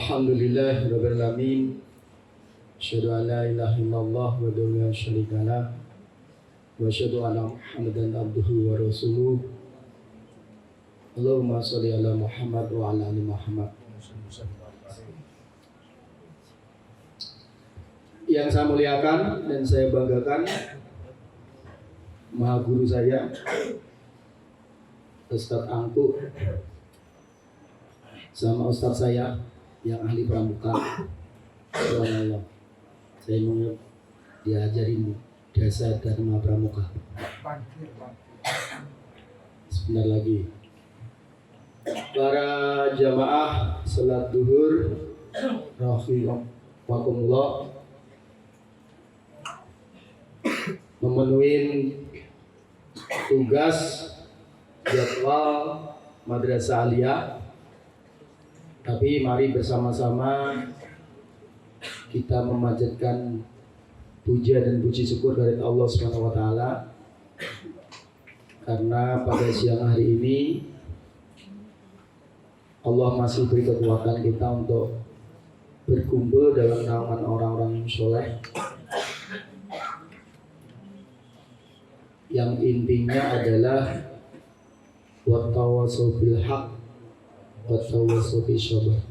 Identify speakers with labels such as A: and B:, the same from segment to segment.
A: Alhamdulillah rabbil alamin. Asyhadu an la ilaha illallah wa la syarika lah. Wa asyhadu anna Muhammadan abduhu wa rasuluh. Allahumma shalli ala Muhammad wa ala ali Muhammad. Yang saya muliakan dan saya banggakan, Maha Guru saya Ustadz Angku sama Ustadz saya yang ahli pramuka. Allah, saya mau diajarin dasar dharma pramuka. Sebentar lagi. Para jamaah salat duhur rahimakumullah, memenuhi tugas jadwal madrasah aliyah, tapi mari bersama-sama kita memanjatkan puja dan puji syukur dari Allah Subhanahu wa taala, karena pada siang hari ini Allah masih beri kekuatan kita untuk berkumpul dalam naungan orang-orang yang soleh, yang intinya adalah wattawassaw bil haq wattawassaw bis sabr.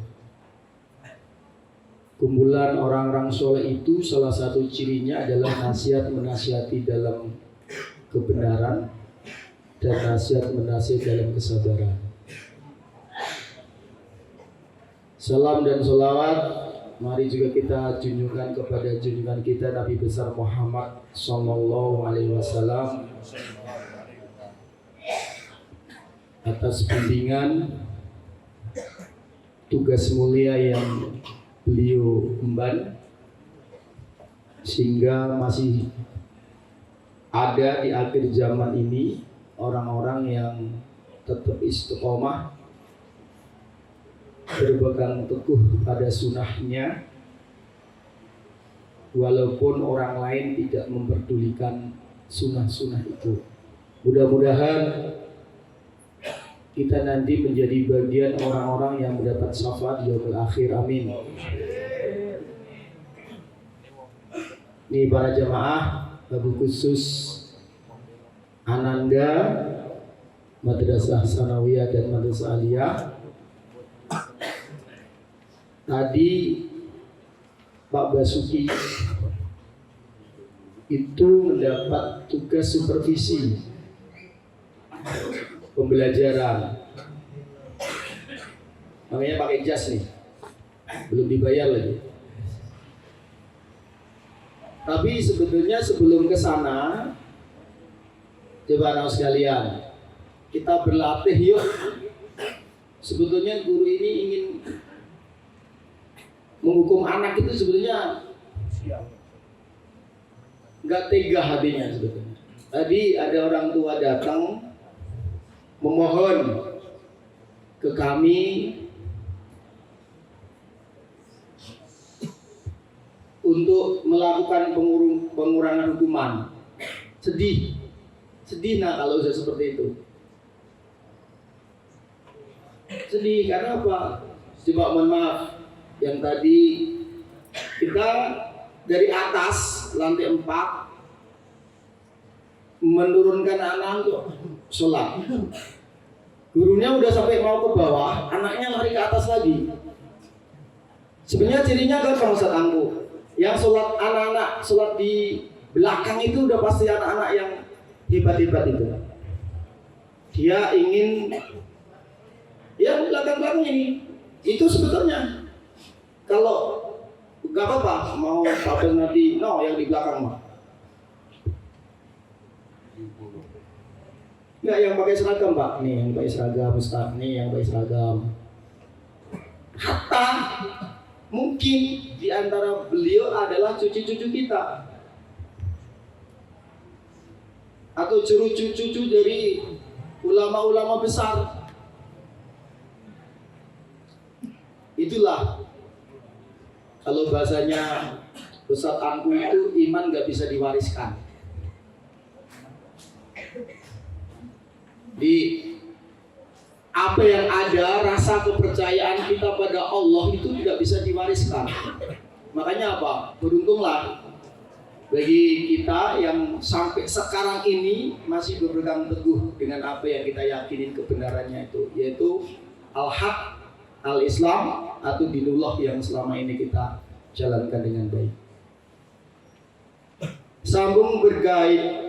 A: Kumpulan orang-orang soleh itu salah satu cirinya adalah nasihat menasihati dalam kebenaran dan nasihat menasihati dalam kesabaran. Salam dan sholawat mari juga kita junjungkan kepada junjungan kita Nabi besar Muhammad sallallahu alaihi wasallam atas bimbingan tugas mulia yang beliau emban, sehingga masih ada di akhir zaman ini orang-orang yang tetap istiqomah, berpegang teguh pada sunnahnya, walaupun orang lain tidak memperdulikan sunnah-sunnah itu. Mudah-mudahan kita nanti menjadi bagian orang-orang yang mendapat syafaat di yaumil akhir. Amin. Ini para jamaah Wabil khusus Ananda Madrasah Sanawiyah dan Madrasah Aliyah. Tadi Pak Basuki itu mendapat tugas supervisi pembelajaran, makanya pakai jas nih, belum dibayar lagi. Tapi sebetulnya sebelum ke sana, coba anak sekalian, kita berlatih yuk. Sebetulnya guru ini ingin menghukum anak itu sebetulnya nggak tega hatinya sebetulnya. Tadi ada orang tua datang memohon ke kami untuk melakukan pengurangan hukuman. Sedih nah kalau sudah seperti itu. Sedih karena apa? Coba mohon maaf, yang tadi kita dari atas lantai 4 menurunkan anak untuk sholat. Gurunya udah sampai mau ke bawah, anaknya lari ke atas lagi. Sebenarnya cirinya kan kalau Ustaz Angku, yang sholat anak-anak sholat di belakang itu udah pasti anak-anak yang hebat-hebat itu. Dia ingin yang belakang-belakang ini. Itu sebetulnya kalau gak apa-apa mau tabel nanti, no yang di belakang mah. Enggak, yang pakai seragam Pak, nih yang pakai seragam Ustaz, nih yang pakai seragam. Hatta mungkin di antara beliau adalah cucu-cucu kita, atau cucu-cucu dari ulama-ulama besar. Itulah kalau bahasanya Ustaz Angku itu iman gak bisa diwariskan. Di apa yang ada, rasa kepercayaan kita pada Allah itu itu tidak bisa diwariskan. Makanya apa? Beruntunglah bagi kita yang sampai sekarang ini masih berpegang teguh dengan apa yang kita yakinin kebenarannya itu, yaitu al-haq, al-Islam atau dinullah yang selama ini kita jalankan dengan baik. Sambung bergayung.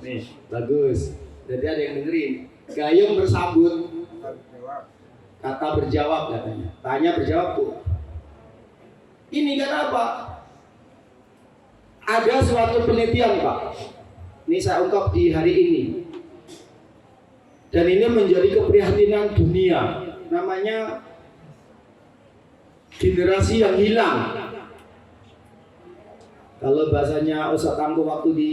A: Nih, bagus. Jadi ada yang dengerin. Gayung bersambut. Kata berjawab katanya. Tanya berjawab tuh. Ini kenapa? Ada suatu penelitian, Pak. Ini saya ungkap di hari ini. Dan ini menjadi keprihatinan dunia. Namanya generasi yang hilang. Kalau bahasanya Ustaz Tangguh waktu di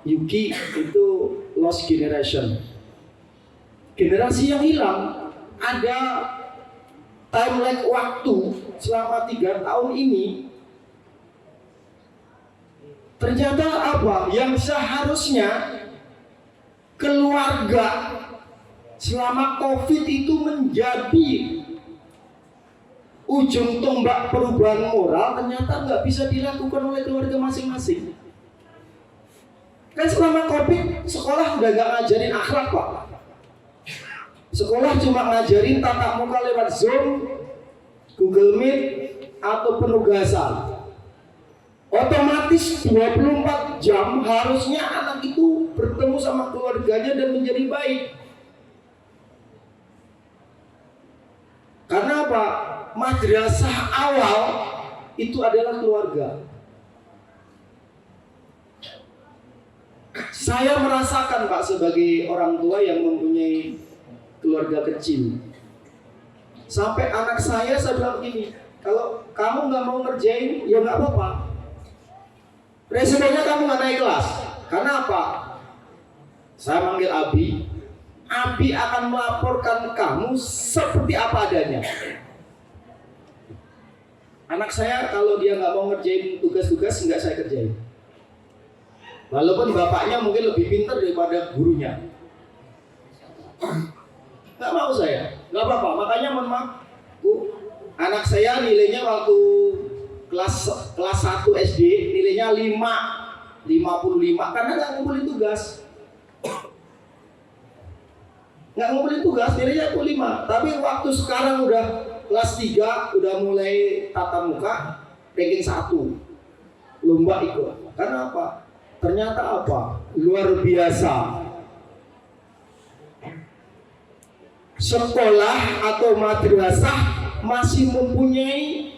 A: UK itu lost generation. Generasi yang hilang. Ada timeline waktu selama 3 tahun ini. Ternyata apa? Yang seharusnya keluarga selama COVID itu menjadi ujung tombak perubahan moral, ternyata nggak bisa dilakukan oleh keluarga masing-masing. Kan selama COVID sekolah udah nggak ngajarin akhlak, Pak. Sekolah cuma ngajarin tatap muka lewat Zoom, Google Meet, atau penugasan. Otomatis 24 jam harusnya anak itu bertemu sama keluarganya dan menjadi baik. Karena apa? Madrasah awal itu adalah keluarga. Saya merasakan, Pak, sebagai orang tua yang mempunyai keluarga kecil. Sampai anak saya bilang begini, kalau kamu nggak mau ngerjain, ya nggak apa-apa. Resikonya kamu nggak naik kelas. Karena apa? Saya manggil Abi. Abi akan melaporkan kamu seperti apa adanya. Anak saya kalau dia nggak mau ngerjain tugas-tugas, nggak saya kerjain. Walaupun bapaknya mungkin lebih pintar daripada gurunya. Nggak mau saya, nggak apa-apa. Makanya mohon maaf, Bu, anak saya nilainya waktu kelas 1 SD nilainya 55 karena nggak ngumpulin tugas. Nggak ngumpulin tugas, nilainya 5. Tapi waktu sekarang udah kelas 3, udah mulai tatap muka, ranking 1. Lomba ikut. Karena apa? Ternyata apa? Luar biasa. Sekolah atau madrasah masih mempunyai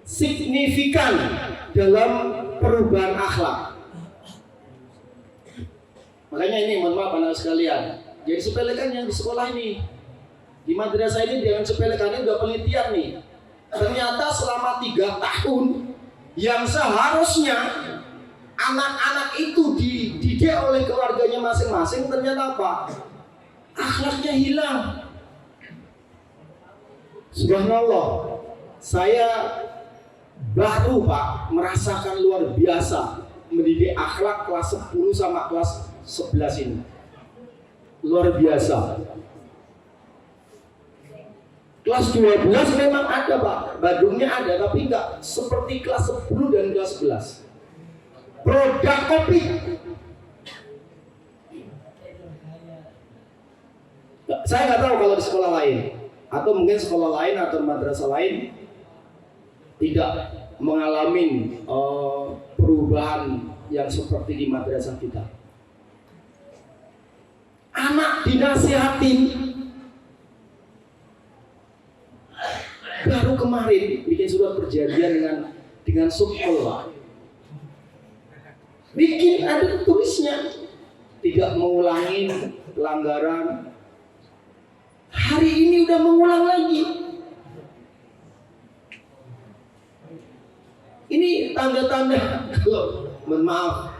A: signifikan dalam perubahan akhlak. Makanya ini mohon maaf anak sekalian, jadi sepelekan yang di sekolah ini, di madrasah ini jangan sepelekan, ini udah penelitian nih. Ternyata selama 3 tahun yang seharusnya anak-anak itu dididik oleh keluarganya masing-masing, ternyata apa? Akhlaknya hilang. Subhanallah, saya baru, Pak, merasakan luar biasa mendidik akhlak kelas 10 sama kelas 11 ini. Luar biasa. Kelas 12 memang ada, Pak, Badungnya ada, tapi enggak seperti kelas 10 dan kelas 11. Produk kopi. Saya nggak tahu kalau di sekolah lain, atau mungkin sekolah lain atau madrasah lain tidak mengalami perubahan yang seperti di madrasah kita. Anak dinasihatin. Baru kemarin bikin surat perjanjian dengan sekolah. Bikin ada tulisnya, tidak mengulangi pelanggaran. Hari ini udah mengulang lagi. Ini tanda-tanda, kalau mohon maaf,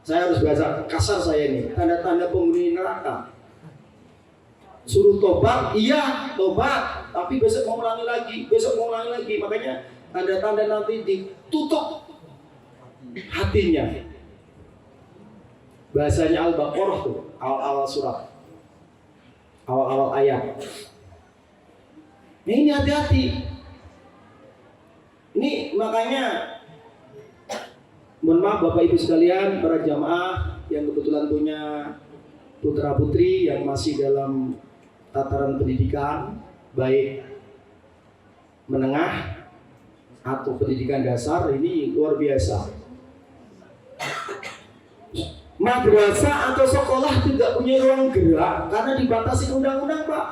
A: saya harus bahasa kasar saya ini, tanda-tanda penghuni neraka. Suruh tobat, iya tobat, tapi besok mengulangi lagi, besok mengulangi lagi. Makanya tanda-tanda nanti ditutup hatinya. bahasanya Al-Baqarah tuh, awal-awal surat, awal-awal ayat. Nah, ini hati-hati. Ini makanya, mohon maaf Bapak Ibu sekalian, para jamaah yang kebetulan punya putra putri yang masih dalam tataran pendidikan baik menengah atau pendidikan dasar, ini luar biasa. Madrasah atau sekolah tidak punya ruang gerak karena dibatasi undang-undang, Pak.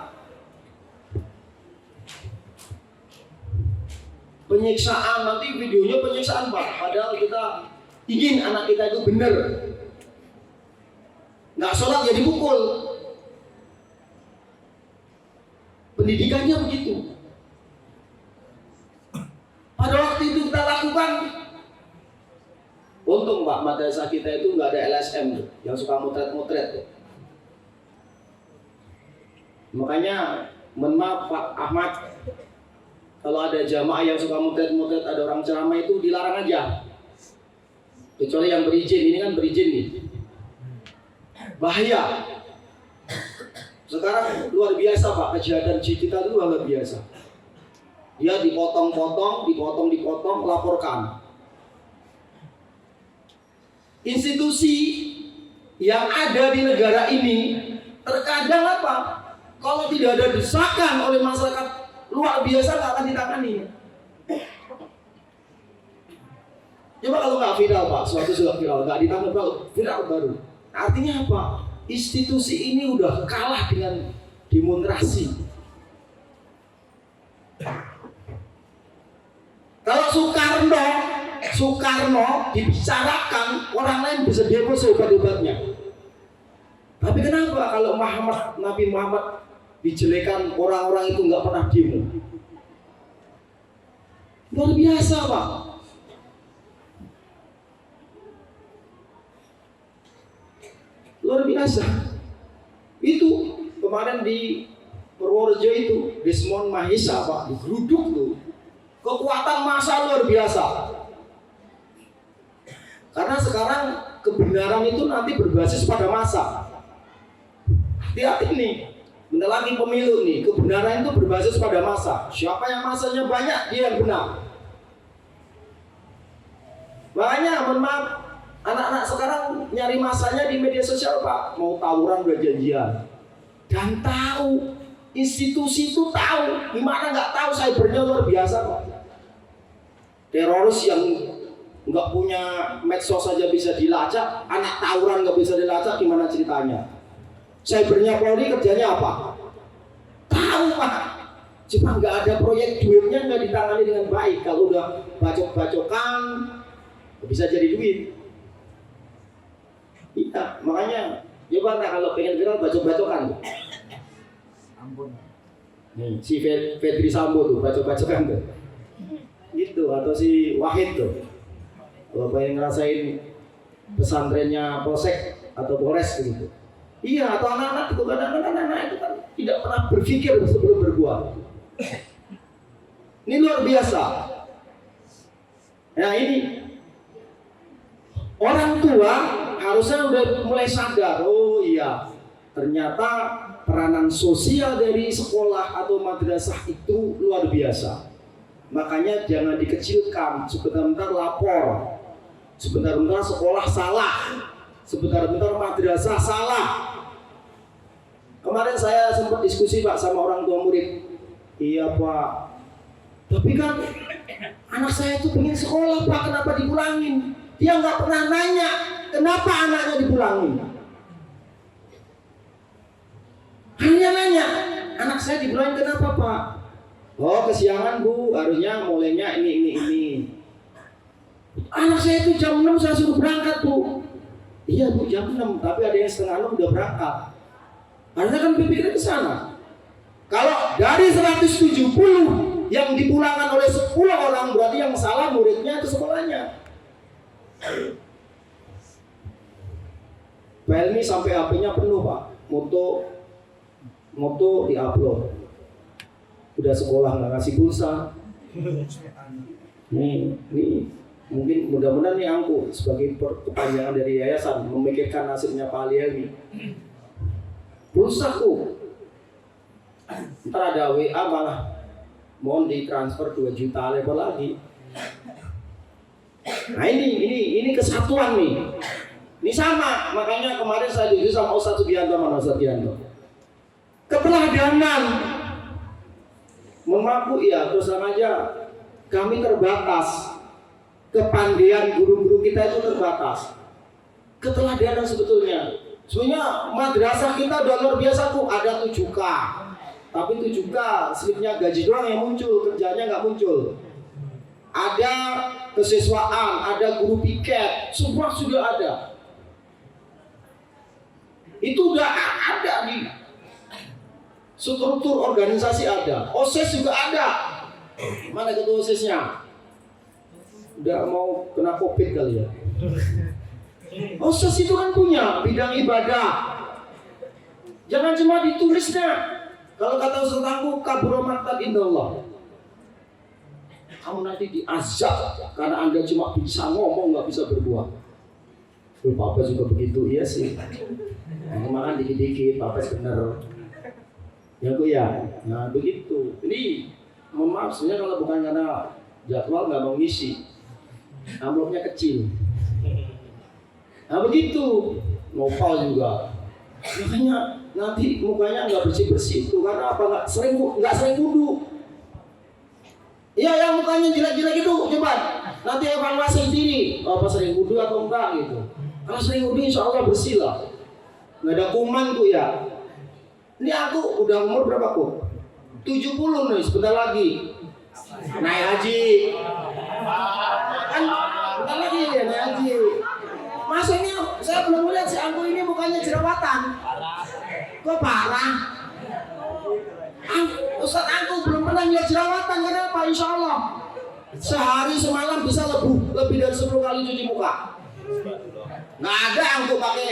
A: Penyiksaan, nanti videonya penyiksaan, Pak. Padahal kita ingin anak kita itu benar. Nggak sholat ya dipukul. Pendidikannya begitu. Pada waktu itu kita lakukan. Untung Pak, madrasah kita itu nggak ada LSM yang suka motret-motret. Makanya, mohon maaf Pak Ahmad, kalau ada jamaah yang suka motret-motret, ada orang ceramah itu dilarang aja. Kecuali yang berizin, ini kan berizin nih. Bahaya. Sekarang luar biasa Pak, kejahatan digital itu luar biasa. Dia dipotong, laporkan. Institusi yang ada di negara ini terkadang apa? Kalau tidak ada desakan oleh masyarakat luar biasa nggak akan ditangani. Coba kalau nggak viral Pak, suatu sudah viral, nggak ditangani viral baru. Artinya apa? Institusi ini udah kalah dengan demonstrasi. Kalau Soekarno dibicarakan, orang lain bisa demo sehebat-hebatnya. Tapi kenapa kalau Nabi Muhammad dijelekan, orang-orang itu nggak pernah demo? Luar biasa Pak. Luar biasa. Itu kemarin di Purworejo itu Desmond Mahesa Pak, digeruduk tuh. Kekuatan massa luar biasa. Karena sekarang kebenaran itu nanti berbasis pada massa. Hati-hati nih, bentar lagi pemilu nih, kebenaran itu berbasis pada massa. Siapa yang massanya banyak, dia yang benar. Makanya, mohon maaf, anak-anak sekarang nyari massanya di media sosial Pak. Mau tawuran udah janjian. Dan tahu, institusi itu tahu, gimana nggak tahu, cybernya luar biasa Pak. Teroris yang nggak punya medsos saja bisa dilacak, anak tawuran nggak bisa dilacak, gimana ceritanya? Cybernya Polri kerjanya apa? Tahu Pak, cuma nggak ada proyek, duitnya nggak ditangani dengan baik. Kalau udah bacok-bacokan, bisa jadi duit. Iya, makanya coba kalau pengen viral bacok-bacokan. Ampun. Nih, si Fedri Sambo tuh bacok-bacokan tuh. Gitu, atau si Wahid tuh. Kalau pengen ngerasain pesantrennya Polsek atau Polres gitu. Iya, atau anak-anak itu kadang-kadang anak-anak itu kan tidak pernah berpikir sebelum berbuat. Ini luar biasa. Nah ini orang tua harusnya udah mulai sadar. Oh iya, ternyata peranan sosial dari sekolah atau madrasah itu luar biasa. Makanya jangan dikecilkan. Sebentar-bentar lapor, sebentar-bentar sekolah salah, sebentar-bentar madrasah salah. Kemarin saya sempat diskusi Pak sama orang tua murid. Iya Pak, tapi kan anak saya itu pengen sekolah Pak, kenapa dipulangin? Dia nggak pernah nanya kenapa anaknya dipulangin. Hanya nanya, anak saya dipulangin kenapa Pak? Oh kesiangan Bu, harusnya mulainya ini. Anak saya itu jam 6 saya suruh berangkat Bu. Iya Bu jam 6, tapi ada yang setengah 6 udah berangkat. Harusnya kan berpikir ke sana. Kalau dari 170 yang dipulangkan oleh 10 orang, berarti yang salah muridnya atau sekolahnya. Pelmi sampai HP-nya penuh Pak, moto di-upload. Udah sekolah nggak ngasih pulsa. Nih Mungkin mudah-mudahan nih Angku sebagai kepanjangan dari yayasan memikirkan nasibnya Pak Ali Helmi. Pulsaku, ntar ada WA malah mohon ditransfer 2 juta level lagi. Nah ini kesatuan nih. Ini sama, makanya kemarin saya diskusi sama Ustadz Sugianto, mana Ustadz Sugianto. Keteladanan, mengaku ya terus terang aja kami terbatas. Kepandaian guru-guru kita itu terbatas. Keteladanan sebetulnya. Sebenarnya madrasah kita udah luar biasa tuh, ada 7K. Tapi 7K slipnya gaji doang yang muncul, kerjanya nggak muncul. Ada kesiswaan, ada guru piket, semua sudah ada. Itu udah ada di struktur organisasi ada. OSIS juga ada. Mana ketua OSISnya? Udah mau kena COVID kali ya. OSIS itu kan punya bidang ibadah. Jangan cuma ditulisnya. Kalau kata Ustaz aku, kabur maktab indallah. Kamu nanti diazab karena Anda cuma bisa ngomong, nggak bisa berbuat. Papa juga begitu, iya sih. Makan dikit-dikit, Papa bener. Ya Bu ya. Nah begitu. Ini mohon maaf, sebenarnya kalau bukan karena jadwal nggak mau ngisi, amplopnya kecil. Nah begitu, nopal juga. Makanya nanti mukanya nggak bersih-bersih itu karena apa? Nggak sering wudu. Iya yang mukanya jelek-jelek itu coba nanti evaluasi diri, apa sering wudu atau enggak gitu. Kalau sering wudu insya Allah bersih lah. Nggak ada kuman tuh ya. Ini aku udah umur berapa kok? 70 nih sebentar lagi. Naik haji. Kan bentar lagi ya naik haji. Maksudnya saya belum lihat si Angku ini mukanya jerawatan. Kok parah? Ustaz Angku belum pernah lihat jerawatan, kenapa? Insya Allah sehari semalam bisa lebih dari 10 kali cuci muka. Nggak ada Angku pakai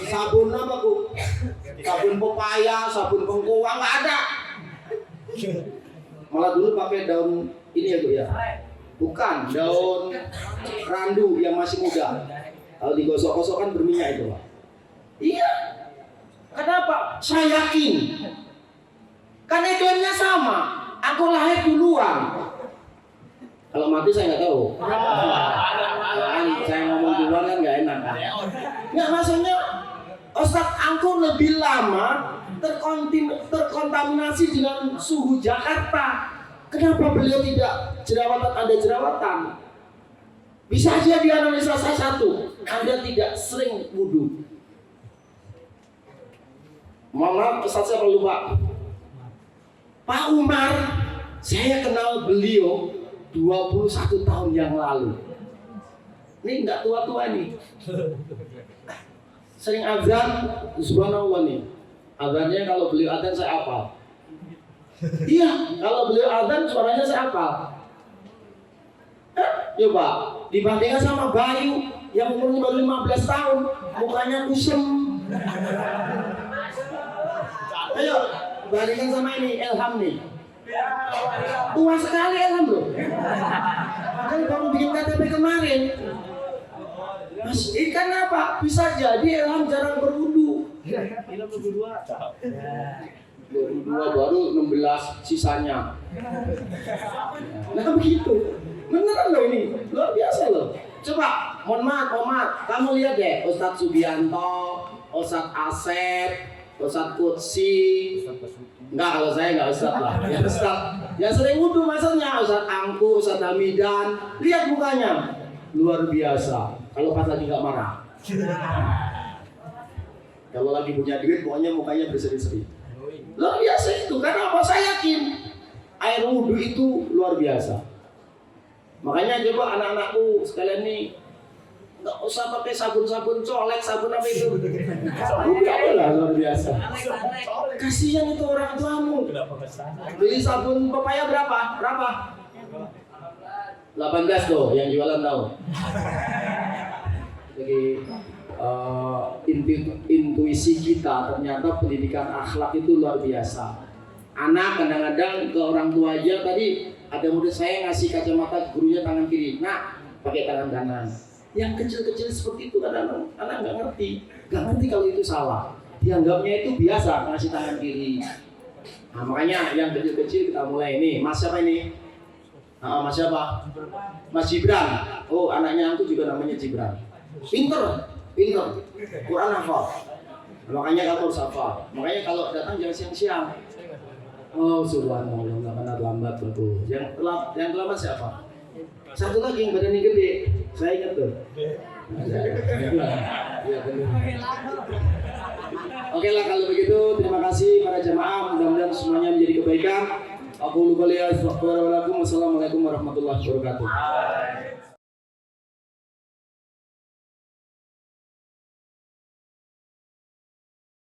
A: sabun apa Bu? Sabun pepaya, sabun bengkoang, nggak ada. Malah dulu pakai daun ini ya Bu ya. Bukan, daun randu yang masih muda. Kalau digosok-gosok kan berminyak itu Pak. Iya. Kenapa? Saya yakin. Karena iklannya sama. Aku lahir duluan. Kalau mati saya nggak tahu. Saya ngomong duluan kan nggak enak kan. Nggak, maksudnya Ustadz Angku lebih lama terkontaminasi dengan suhu Jakarta. Kenapa beliau tidak jerawatan? Ada jerawatan. Bisa aja dianalisa saya satu. Anda tidak sering wudu. Mohon maaf, Ustadz saya perlu Pak Umar, saya kenal beliau 21 tahun yang lalu. Ini enggak tua-tua nih. Sering azan, subhanallah nih. Azannya kalau beliau azan saya hafal. Iya, kalau beliau azan suaranya saya hafal. Coba dibandingkan sama Bayu yang umurnya baru 15 tahun, mukanya kusem. Ayo, bandingkan sama ini Elham nih. Tua sekali Elham loh. Kan baru bikin KTP kemarin. Mas, ini kan apa? Bisa jadi Elham jarang berwudu. 22 baru 16 sisanya. Nah begitu. Beneran loh ini, luar biasa loh. Coba, mohon maaf, kamu lihat deh Ustadz Sugianto, Ustadz Asep, Ustadz Kutsi. Enggak, kalau saya enggak Ustadz lah. Ya Ustadz, yang sering wudu maksudnya Ustadz Angku, Ustadz Hamidan. Lihat mukanya, luar biasa. Kalau pas lagi enggak marah. Kalau lagi punya duit, pokoknya mukanya berseri-seri. Luar biasa itu, karena apa? Saya yakin air wudu itu luar biasa. Makanya coba anak-anakku sekalian nih nggak usah pakai sabun-sabun colek, sabun apa itu. Udah lah luar biasa. Kasihan itu orang tuamu. Beli sabun pepaya berapa? 18 tuh yang jualan tahu. Jadi intuisi kita ternyata pendidikan akhlak itu luar biasa. Anak kadang-kadang ke orang tua aja tadi. Ada murid saya ngasih kacamata gurunya tangan kiri. Nah, pakai tangan kanan. Yang kecil-kecil seperti itu kadang anak nggak ngerti kalau itu salah. Dianggapnya itu biasa ngasih tangan kiri. Nah, makanya yang kecil-kecil kita mulai ini. Mas siapa ini? Mas siapa? Mas Gibran. Oh, anaknya aku juga namanya Gibran. Pinter. Quran hafal. Makanya kamu harus hafal. Makanya kalau datang jangan siang-siang. Oh, subhanallah, nggak pernah lambat betul. Yang terlambat siapa? Satu lagi yang badannya gede. Saya ingat tuh. Oke lah kalau begitu, terima kasih para jamaah, mudah-mudahan semuanya menjadi kebaikan. Aku lupa lihat. Wassalamualaikum warahmatullahi wabarakatuh.